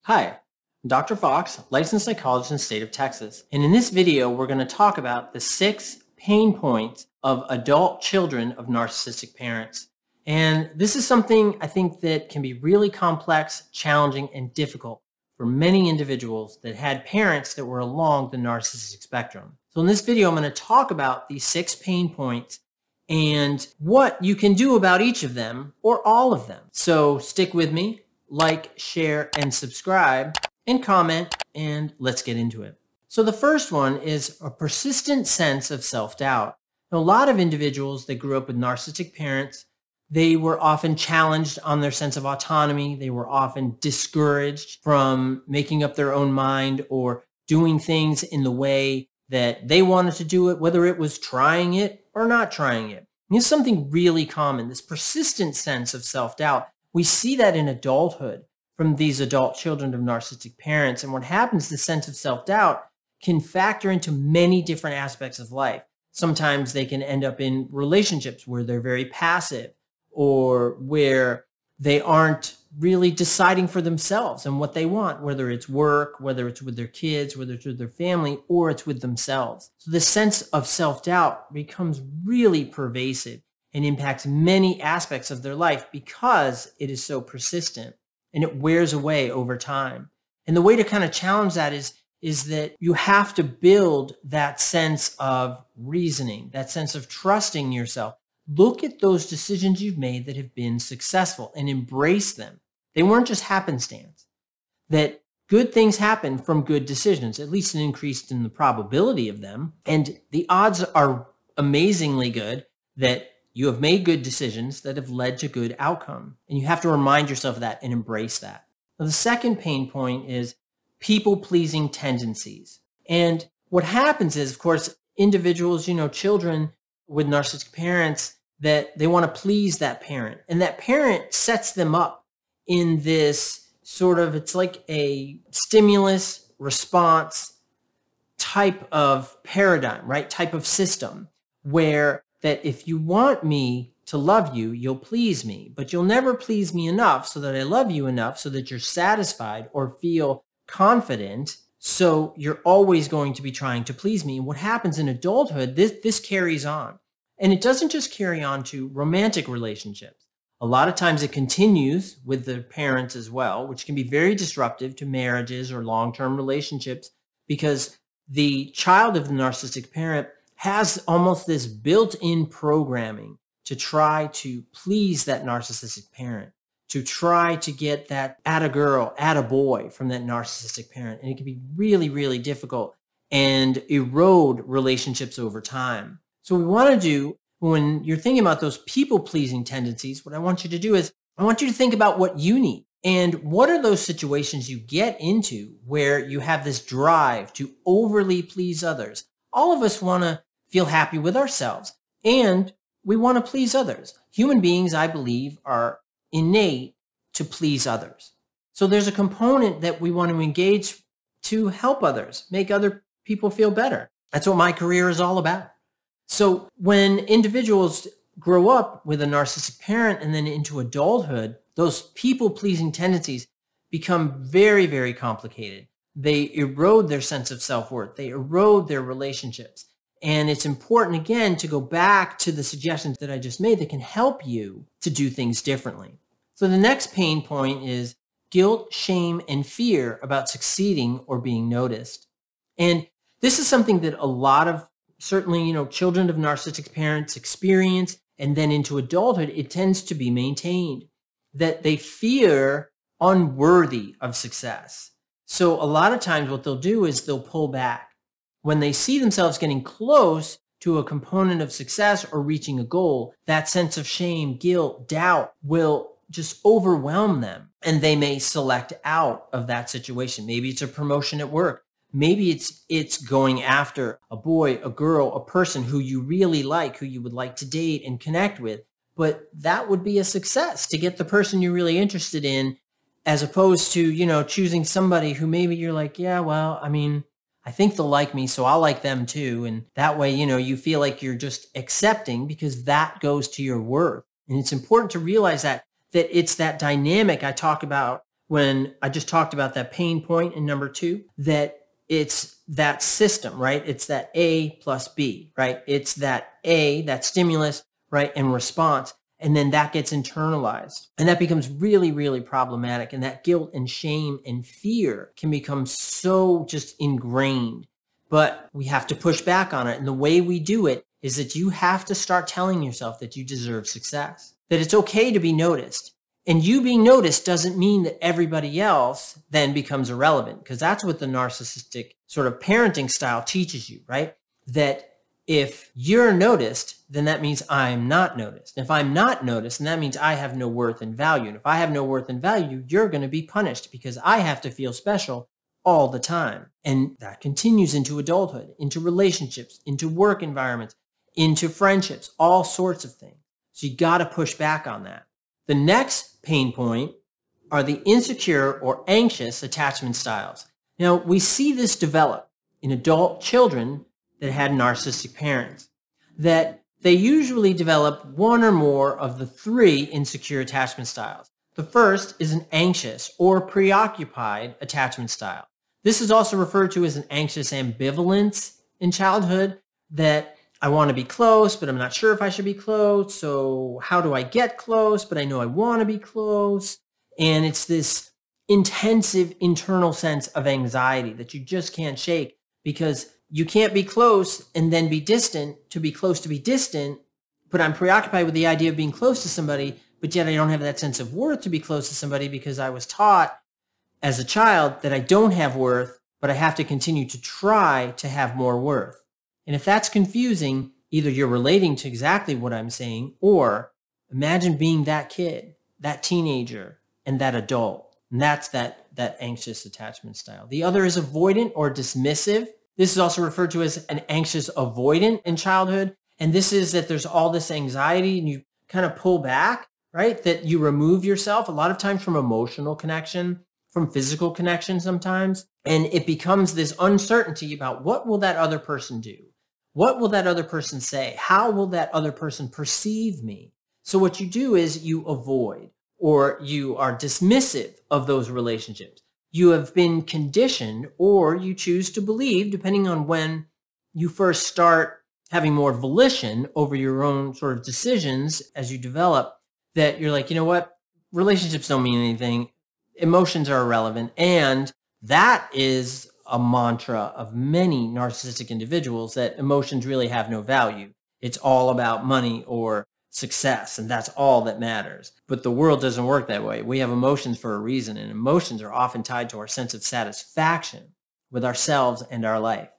Hi, I'm Dr. Fox, licensed psychologist in the state of Texas. And in this video, we're going to talk about the 6 pain points of adult children of narcissistic parents. And this is something I think that can be really complex, challenging, and difficult for many individuals that had parents that were along the narcissistic spectrum. So in this video, I'm going to talk about these 6 pain points and what you can do about each of them or all of them. So stick with me. Like, share, and subscribe, and comment, and let's get into it. So the first one is a persistent sense of self-doubt. Now, a lot of individuals that grew up with narcissistic parents, they were often challenged on their sense of autonomy. They were often discouraged from making up their own mind or doing things in the way that they wanted to do it, whether it was trying it or not trying it. And it's something really common, this persistent sense of self-doubt. We see that in adulthood from these adult children of narcissistic parents. And what happens, the sense of self-doubt can factor into many different aspects of life. Sometimes they can end up in relationships where they're very passive or where they aren't really deciding for themselves and what they want, whether it's work, whether it's with their kids, whether it's with their family, or it's with themselves. So the sense of self-doubt becomes really pervasive and impacts many aspects of their life because it is so persistent and it wears away over time. And the way to kind of challenge that is that you have to build that sense of reasoning, that sense of trusting yourself. Look at those decisions you've made that have been successful and embrace them. They weren't just happenstance. That good things happen from good decisions, at least an increase in the probability of them. And the odds are amazingly good that you have made good decisions that have led to good outcome. And you have to remind yourself of that and embrace that. Now, the second pain point is people-pleasing tendencies. And what happens is, of course, individuals, children with narcissistic parents, that they want to please that parent. And that parent sets them up in this sort of, it's like a stimulus response type of paradigm, right? Type of system where that if you want me to love you, you'll please me, but you'll never please me enough so that I love you enough so that you're satisfied or feel confident. So you're always going to be trying to please me. And what happens in adulthood, this carries on. And it doesn't just carry on to romantic relationships. A lot of times it continues with the parents as well, which can be very disruptive to marriages or long-term relationships because the child of the narcissistic parent has almost this built-in programming to try to please that narcissistic parent, to try to get that atta girl, atta boy from that narcissistic parent. And it can be really, really difficult and erode relationships over time. So what we want to do when you're thinking about those people-pleasing tendencies, what I want you to do is I want you to think about what you need. And what are those situations you get into where you have this drive to overly please others? All of us want to feel happy with ourselves, and we want to please others. Human beings, I believe, are innate to please others. So there's a component that we want to engage to help others, make other people feel better. That's what my career is all about. So when individuals grow up with a narcissistic parent and then into adulthood, those people-pleasing tendencies become very, very complicated. They erode their sense of self-worth. They erode their relationships. And it's important, again, to go back to the suggestions that I just made that can help you to do things differently. So the next pain point is guilt, shame, and fear about succeeding or being noticed. And this is something that a lot of, certainly, children of narcissistic parents experience, and then into adulthood, it tends to be maintained, that they fear unworthy of success. So a lot of times what they'll do is they'll pull back. When they see themselves getting close to a component of success or reaching a goal, that sense of shame, guilt, doubt will just overwhelm them. And they may select out of that situation. Maybe it's a promotion at work. Maybe it's going after a boy, a girl, a person who you really like, who you would like to date and connect with. But that would be a success to get the person you're really interested in, as opposed to, choosing somebody who maybe you're like, yeah, well, I think they'll like me, so I'll like them too. And that way, you feel like you're just accepting because that goes to your worth. And it's important to realize that it's that dynamic I talk about when I just talked about that pain point in number 2, that it's that system, right? It's that A plus B, right? It's that A, that stimulus, right, and response. And then that gets internalized. And that becomes really, really problematic. And that guilt and shame and fear can become so just ingrained. But we have to push back on it. And the way we do it is that you have to start telling yourself that you deserve success, that it's okay to be noticed. And you being noticed doesn't mean that everybody else then becomes irrelevant, because that's what the narcissistic sort of parenting style teaches you, right? That if you're noticed, then that means I'm not noticed. If I'm not noticed, then that means I have no worth and value. And if I have no worth and value, you're going to be punished because I have to feel special all the time. And that continues into adulthood, into relationships, into work environments, into friendships, all sorts of things. So you got to push back on that. The next pain point are the insecure or anxious attachment styles. Now, we see this develop in adult children that had narcissistic parents, that they usually develop one or more of the 3 insecure attachment styles. The first is an anxious or preoccupied attachment style. This is also referred to as an anxious-ambivalent in childhood, that I want to be close, but I'm not sure if I should be close. So how do I get close? But I know I want to be close. And it's this intensive internal sense of anxiety that you just can't shake, because you can't be close and then be distant to be close to be distant. But I'm preoccupied with the idea of being close to somebody, but yet I don't have that sense of worth to be close to somebody, because I was taught as a child that I don't have worth, but I have to continue to try to have more worth. And if that's confusing, either you're relating to exactly what I'm saying, or imagine being that kid, that teenager, and that adult. And that's that anxious attachment style. The other is avoidant or dismissive. This is also referred to as an anxious avoidant in childhood. And this is that there's all this anxiety and you kind of pull back, right? That you remove yourself a lot of times from emotional connection, from physical connection sometimes. And it becomes this uncertainty about what will that other person do? What will that other person say? How will that other person perceive me? So what you do is you avoid, or you are dismissive of those relationships. You have been conditioned, or you choose to believe, depending on when you first start having more volition over your own sort of decisions as you develop, that you're like, you know what? Relationships don't mean anything. Emotions are irrelevant. And that is a mantra of many narcissistic individuals, that emotions really have no value. It's all about money or success, and that's all that matters. But the world doesn't work that way. We have emotions for a reason, and emotions are often tied to our sense of satisfaction with ourselves and our life.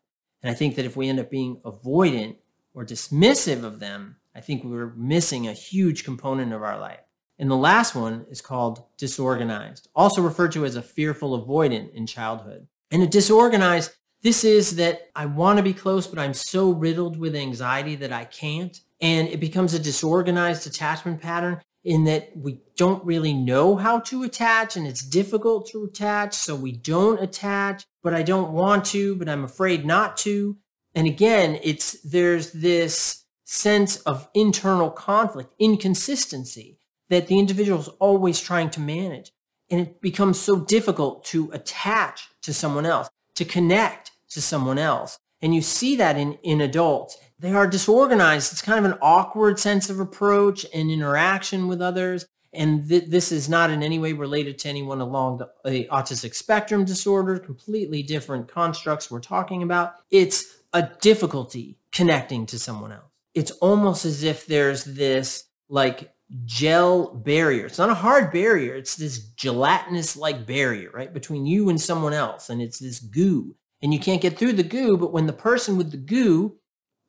And I think that if we end up being avoidant or dismissive of them, I think we're missing a huge component of our life. And the last one is called disorganized, also referred to as a fearful avoidant in childhood. And a disorganized, this is that I want to be close, but I'm so riddled with anxiety that I can't. And it becomes a disorganized attachment pattern in that we don't really know how to attach, and it's difficult to attach, so we don't attach, but I don't want to, but I'm afraid not to. And again, there's this sense of internal conflict, inconsistency, that the individual is always trying to manage. And it becomes so difficult to attach to someone else, to connect to someone else. And you see that in adults. They are disorganized. It's kind of an awkward sense of approach and interaction with others. And this is not in any way related to anyone along the autistic spectrum disorder, completely different constructs we're talking about. It's a difficulty connecting to someone else. It's almost as if there's this like gel barrier. It's not a hard barrier. It's this gelatinous-like barrier, right, between you and someone else. And it's this goo. And you can't get through the goo, but when the person with the goo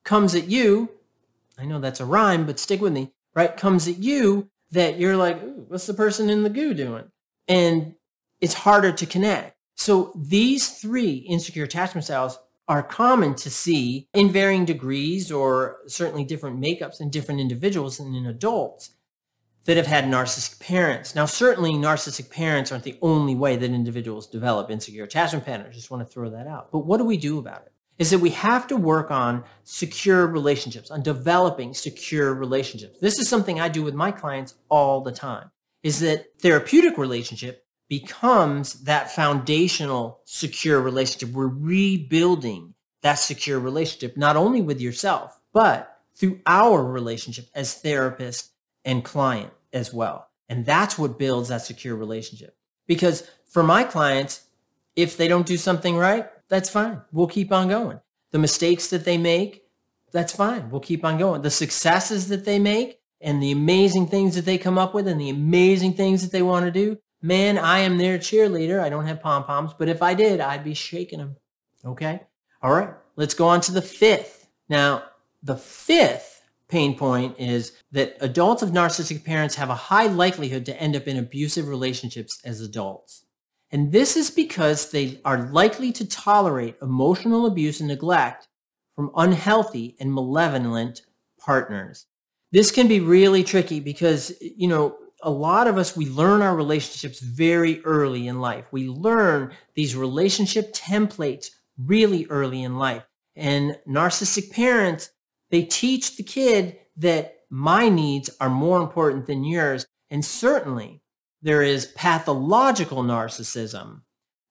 comes at you, I know that's a rhyme, but stick with me, right, comes at you, that you're like, ooh, what's the person in the goo doing? And it's harder to connect. So these 3 insecure attachment styles are common to see in varying degrees, or certainly different makeups in different individuals and in adults that have had narcissistic parents. Now, certainly narcissistic parents aren't the only way that individuals develop insecure attachment patterns. Just want to throw that out. But what do we do about it? Is that we have to work on secure relationships, on developing secure relationships. This is something I do with my clients all the time, is that therapeutic relationship becomes that foundational secure relationship. We're rebuilding that secure relationship, not only with yourself, but through our relationship as therapist and client as well. And that's what builds that secure relationship. Because for my clients, if they don't do something right, that's fine. We'll keep on going. The mistakes that they make, that's fine. We'll keep on going. The successes that they make and the amazing things that they come up with and the amazing things that they want to do, man, I am their cheerleader. I don't have pom-poms, but if I did, I'd be shaking them. Okay? All right. Let's go on to the fifth. Now, the fifth pain point is that adults of narcissistic parents have a high likelihood to end up in abusive relationships as adults. And this is because they are likely to tolerate emotional abuse and neglect from unhealthy and malevolent partners. This can be really tricky because, a lot of us, we learn our relationships very early in life. We learn these relationship templates really early in life. And narcissistic parents, they teach the kid that my needs are more important than yours. And certainly there is pathological narcissism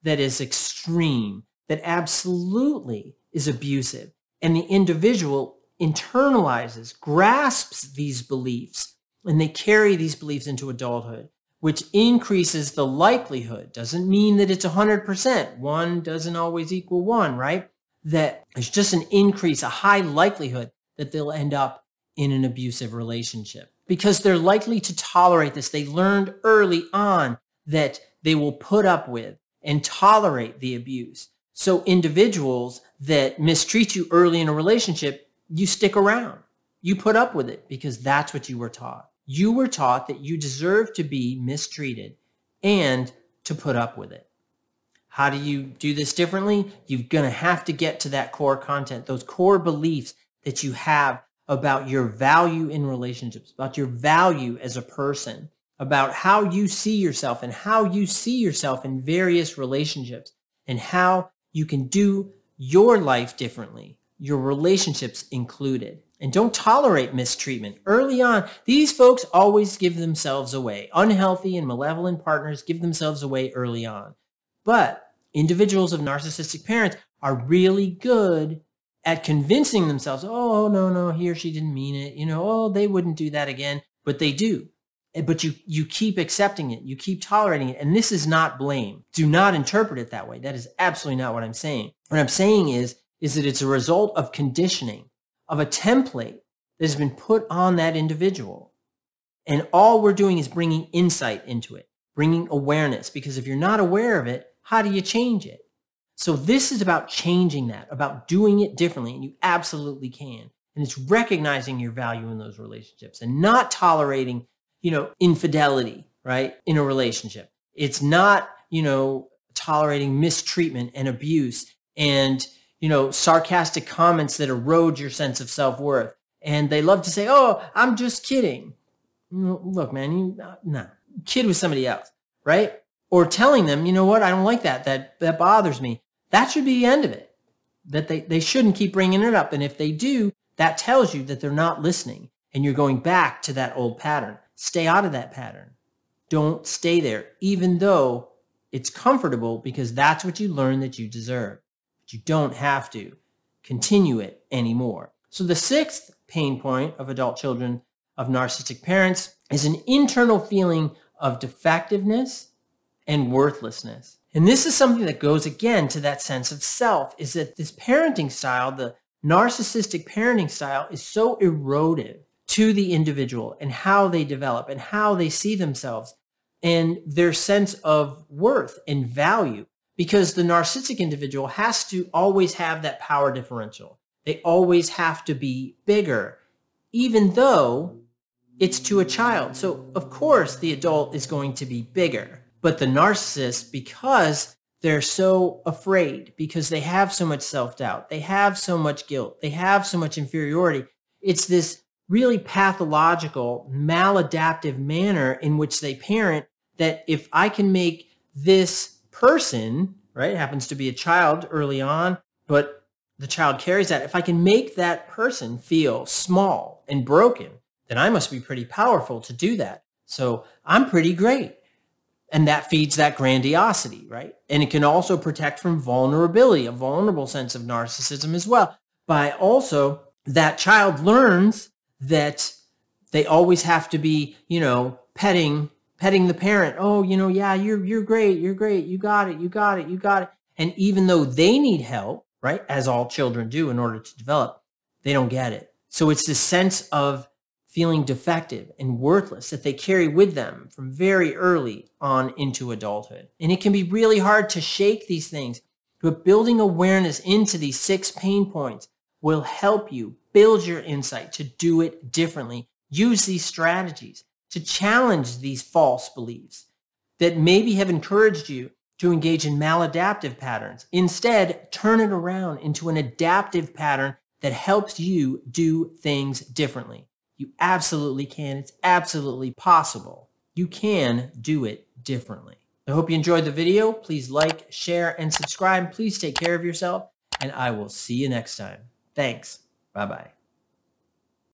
that is extreme, that absolutely is abusive. And the individual internalizes, grasps these beliefs, and they carry these beliefs into adulthood, which increases the likelihood. Doesn't mean that it's 100%. One doesn't always equal one, right? That it's just an increase, a high likelihood that they'll end up in an abusive relationship because they're likely to tolerate this. They learned early on that they will put up with and tolerate the abuse. So individuals that mistreat you early in a relationship, you stick around. You put up with it because that's what you were taught. You were taught that you deserve to be mistreated and to put up with it. How do you do this differently? You're going to have to get to that core content, those core beliefs that you have about your value in relationships, about your value as a person, about how you see yourself and how you see yourself in various relationships and how you can do your life differently, your relationships included. And don't tolerate mistreatment. Early on, these folks always give themselves away. Unhealthy and malevolent partners give themselves away early on. But individuals of narcissistic parents are really good at convincing themselves, oh, no, he or she didn't mean it. They wouldn't do that again. But they do. But you keep accepting it. You keep tolerating it. And this is not blame. Do not interpret it that way. That is absolutely not what I'm saying. What I'm saying is that it's a result of conditioning, of a template that has been put on that individual. And all we're doing is bringing insight into it, bringing awareness. Because if you're not aware of it, how do you change it? So this is about changing that, about doing it differently. And you absolutely can. And it's recognizing your value in those relationships and not tolerating infidelity, right, in a relationship. It's not, tolerating mistreatment and abuse and, sarcastic comments that erode your sense of self-worth. And they love to say, oh, I'm just kidding. Look, man, kid with somebody else, right? Or telling them, you know what, I don't like that. That bothers me. That should be the end of it. That they shouldn't keep bringing it up. And if they do, that tells you that they're not listening and you're going back to that old pattern. Stay out of that pattern. Don't stay there, even though it's comfortable because that's what you learn that you deserve. But you don't have to continue it anymore. So the sixth pain point of adult children of narcissistic parents is an internal feeling of defectiveness and worthlessness. And this is something that goes again to that sense of self, is that this parenting style, the narcissistic parenting style, is so erodive to the individual and how they develop and how they see themselves and their sense of worth and value, because the narcissistic individual has to always have that power differential. They always have to be bigger, even though it's to a child. So of course the adult is going to be bigger, but the narcissist, because they're so afraid, because they have so much self-doubt, they have so much guilt, they have so much inferiority, it's this really pathological, maladaptive manner in which they parent, that if I can make this person, right, happens to be a child early on, but the child carries that, if I can make that person feel small and broken, then I must be pretty powerful to do that. So I'm pretty great. And that feeds that grandiosity, right? And it can also protect from vulnerability, a vulnerable sense of narcissism as well. By also, that child learns that they always have to be, petting the parent. Oh, yeah, you're great. You're great. You got it. You got it. You got it. And even though they need help, right, as all children do in order to develop, they don't get it. So it's this sense of feeling defective and worthless that they carry with them from very early on into adulthood. And it can be really hard to shake these things, but building awareness into these 6 pain points will help you build your insight to do it differently. Use these strategies to challenge these false beliefs that maybe have encouraged you to engage in maladaptive patterns. Instead, turn it around into an adaptive pattern that helps you do things differently. You absolutely can. It's absolutely possible. You can do it differently. I hope you enjoyed the video. Please like, share, and subscribe. Please take care of yourself, and I will see you next time. Thanks. Bye-bye.